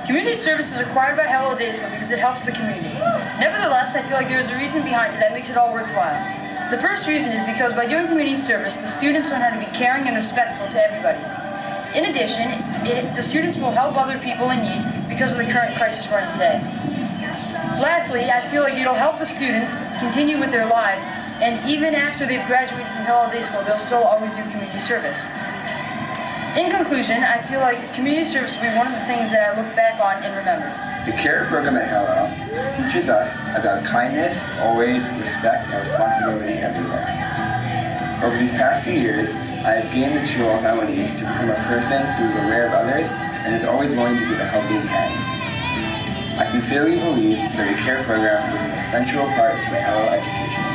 Community service is required by Hillel Day School because it helps the community. Nevertheless, I feel like there is a reason behind it that makes it all worthwhile. The first reason is because by doing community service, the students learn how to be caring and respectful to everybody. In addition, the students will help other people in need because of the current crisis we're in today. Lastly, I feel like it'll help the students continue with their lives, and even after they've graduated from Hillel Day School, they'll still always do community service. In conclusion, I feel like community service will be one of the things that I look back on and remember. The CARE program at Hillel teaches us about kindness, always, respect, and responsibility everywhere. Over these past few years, I have gained the tools I will need to become a person who is aware of others and is always willing to give a helping hand. I sincerely believe that the CARE program was an essential part to my Hillel education.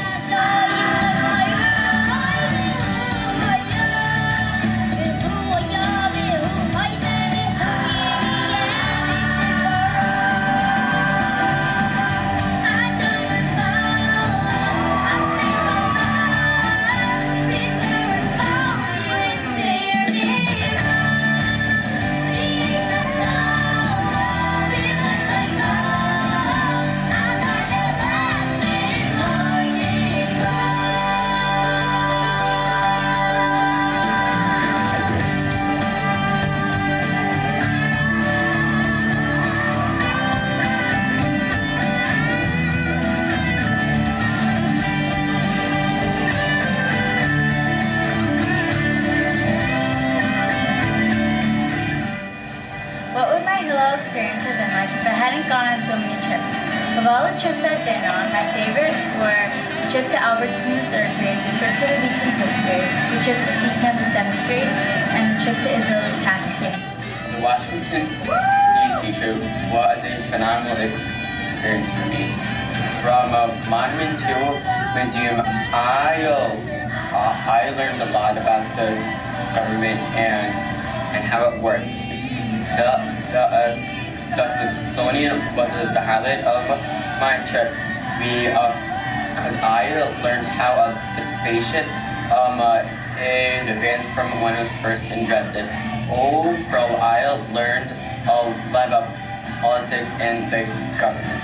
What would my Hillel experience have been like if I hadn't gone on so many trips? Of all the trips I've been on, my favorite were the trip to Albertson in 3rd grade, the trip to the beach in 5th grade, the trip to Sea Camp in 7th grade, and the trip to Israel this past year. The Washington D.C. trip was a phenomenal experience for me. From Monument to Museum, I learned a lot about the government and how it works. The Smithsonian was the highlight of my trip. Because I learned how the spaceship in advance from when it was first invented. Overall, I learned a lot about politics and the government.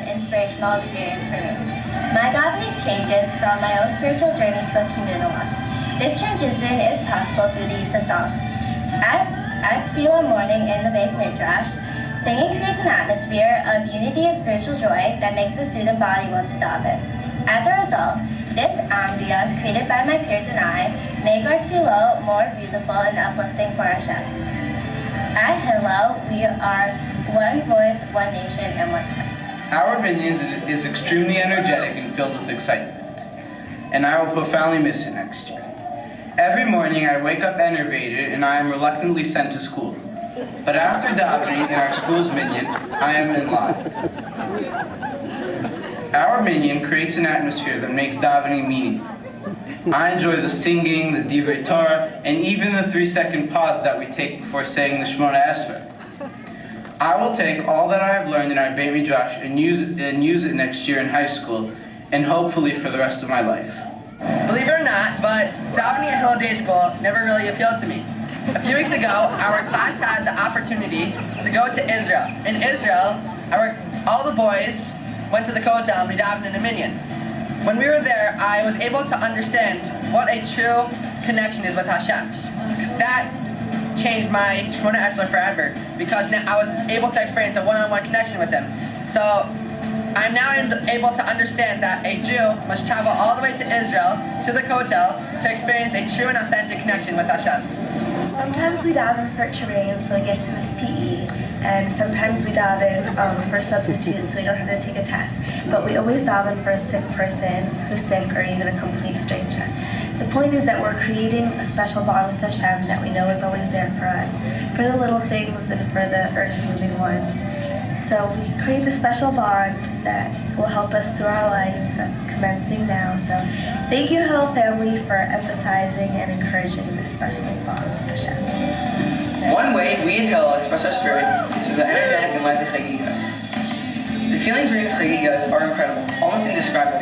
Inspirational experience for me. My davening changes from my own spiritual journey to a communal one. This transition is possible through the use of song. At Tefillah morning in the Beit Midrash, singing creates an atmosphere of unity and spiritual joy that makes the student body want to daven. As a result, this ambiance created by my peers and I make our Tefillah more beautiful and uplifting for Hashem. At Hillel, we are one voice, one nation, and one heart. Our Minions is extremely energetic and filled with excitement, and I will profoundly miss it next year. Every morning I wake up enervated and I am reluctantly sent to school. But after davening in our school's Minyan, I am enlivened. Our Minyan creates an atmosphere that makes davening meaningful. I enjoy the singing, the Divrei Torah, and even the 3-second pause that we take before saying the Shemona Esrei. I will take all that I have learned in our Beit Midrash and use it next year in high school, and hopefully for the rest of my life. Believe it or not, but davening at Hillel Day School never really appealed to me. A few weeks ago, our class had the opportunity to go to Israel. In Israel, all the boys went to the Kotel and we davened in a minyan. When we were there, I was able to understand what a true connection is with Hashem. That changed my Shemona Esrei forever, because now I was able to experience a one-on-one connection with him. So I'm now able to understand that a Jew must travel all the way to Israel, to the Kotel, to experience a true and authentic connection with Hashem. Sometimes we daven for terrain, so we get to miss PE, and sometimes we daven for substitutes, so we don't have to take a test. But we always daven for a sick person who's sick, or even a complete stranger. The point is that we're creating a special bond with Hashem that we know is always there for us, for the little things and for the earth-moving ones. So we create the special bond that will help us through our lives, that's commencing now. So thank you, Hill family, for emphasizing and encouraging this special bond with Hashem. One way we at Hill express our spirit is through the energetic and lively chagigas. The feelings during chagigas are incredible, almost indescribable.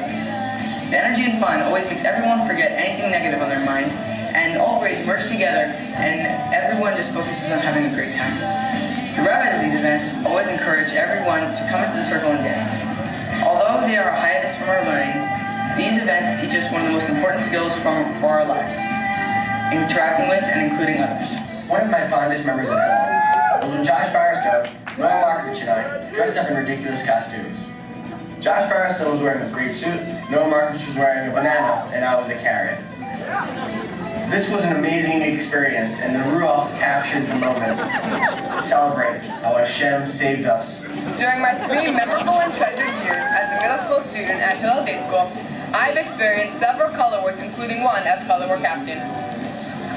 The energy and fun always makes everyone forget anything negative on their minds, and all grades merge together, and everyone just focuses on having a great time. The rabbis at these events always encourage everyone to come into the circle and dance. Although they are a hiatus from our learning, these events teach us one of the most important skills for our lives, interacting with and including others. One of my fondest memories of Hill was when Josh Firestone, Noah Markovich, and I dressed up in ridiculous costumes. Josh Firestone was wearing a grape suit, Noah Markovich was wearing a banana, and I was a carrot. This was an amazing experience, and the Ruach captured the moment to celebrate how Hashem saved us. During my 3 memorable and treasured years as a middle school student at Hillel Day School, I've experienced several color wars, including one as color war captain.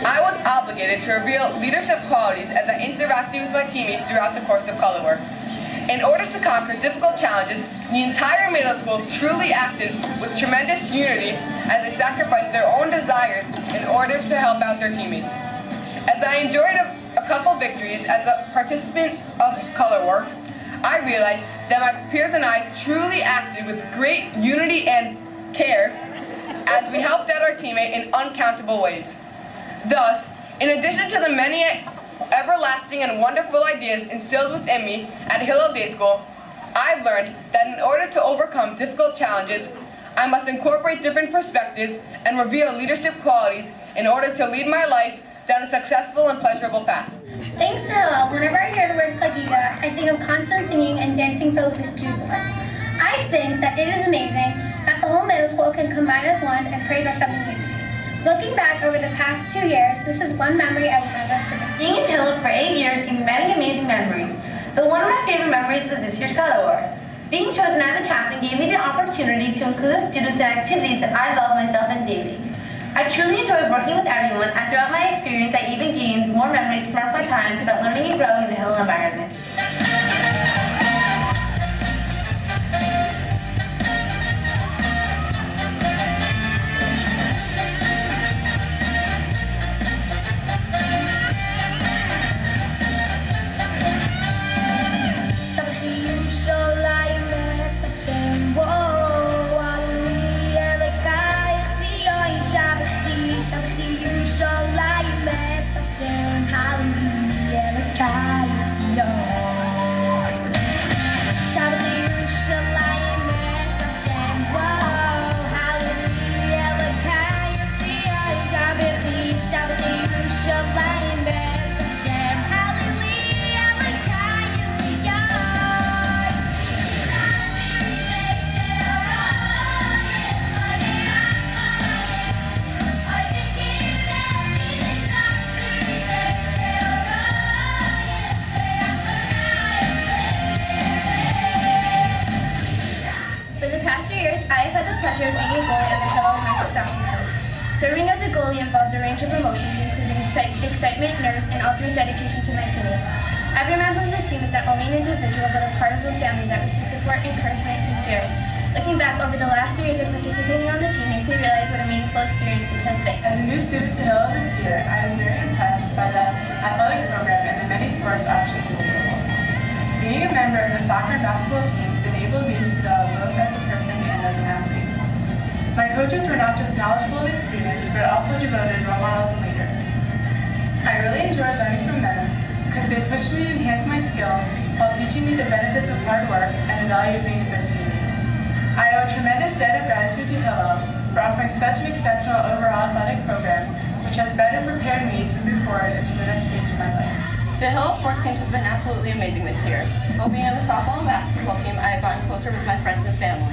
I was obligated to reveal leadership qualities as I interacted with my teammates throughout the course of color war. In order to conquer difficult challenges, the entire middle school truly acted with tremendous unity as they sacrificed their own desires in order to help out their teammates. As I enjoyed a couple victories as a participant of color war, I realized that my peers and I truly acted with great unity and care as we helped out our teammate in uncountable ways. Thus, in addition to the many everlasting and wonderful ideas instilled within me at Hillel Day School, I've learned that in order to overcome difficult challenges, I must incorporate different perspectives and reveal leadership qualities in order to lead my life down a successful and pleasurable path. Thanks to Hillel, whenever I hear the word chagiga, I think of constant singing and dancing filled with jubilance. I think that it is amazing that the whole middle school can combine as one and praise Hashem in unity. Looking back over the past 2 years, this is one memory I will never forget. Being in Hillel for 8 years gave me many amazing memories, but one of my favorite memories was this year's color war. Being chosen as a captain gave me the opportunity to include the students in activities that I involved myself in daily. I truly enjoyed working with everyone, and throughout my experience, I even gained more memories to mark my time about learning and growing in the Hillel environment. Serving as a goalie involved a range of emotions, including excitement, nerves, and ultimate dedication to my teammates. Every member of the team is not only an individual, but a part of a family that receives support, encouragement, and spirit. Looking back over the last 3 years of participating on the team makes me realize what a meaningful experience this has been. As a new student to Hillel this year, I was very impressed by the athletic program and the many sports options available. Being a member of the soccer and basketball teams enabled me to develop both as a person and as an athlete. My coaches were not just knowledgeable and experienced, but also devoted role models and leaders. I really enjoyed learning from them because they pushed me to enhance my skills while teaching me the benefits of hard work and the value of being a good teammate. I owe a tremendous debt of gratitude to Hillel for offering such an exceptional overall athletic program, which has better prepared me to move forward into the next stage of my life. The Hillel sports teams have been absolutely amazing this year. While being on the softball and basketball team, I have gotten closer with my friends and family.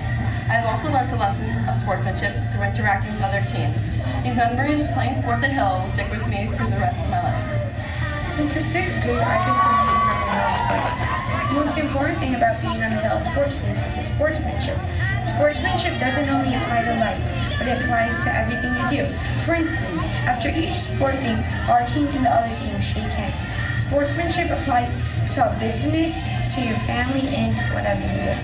I have also learned the lesson of sportsmanship through interacting with other teams. These memories of playing sports at Hillel will stick with me through the rest of my life. Since the 6th grade, I've been competing on the Hillel sports teams. The most important thing about being on the Hillel sports teams is sportsmanship. Sportsmanship doesn't only apply to life, but it applies to everything you do. For instance, after each sport thing, our team and the other team shake hands. Sportsmanship applies to business, to your family, and to whatever you do.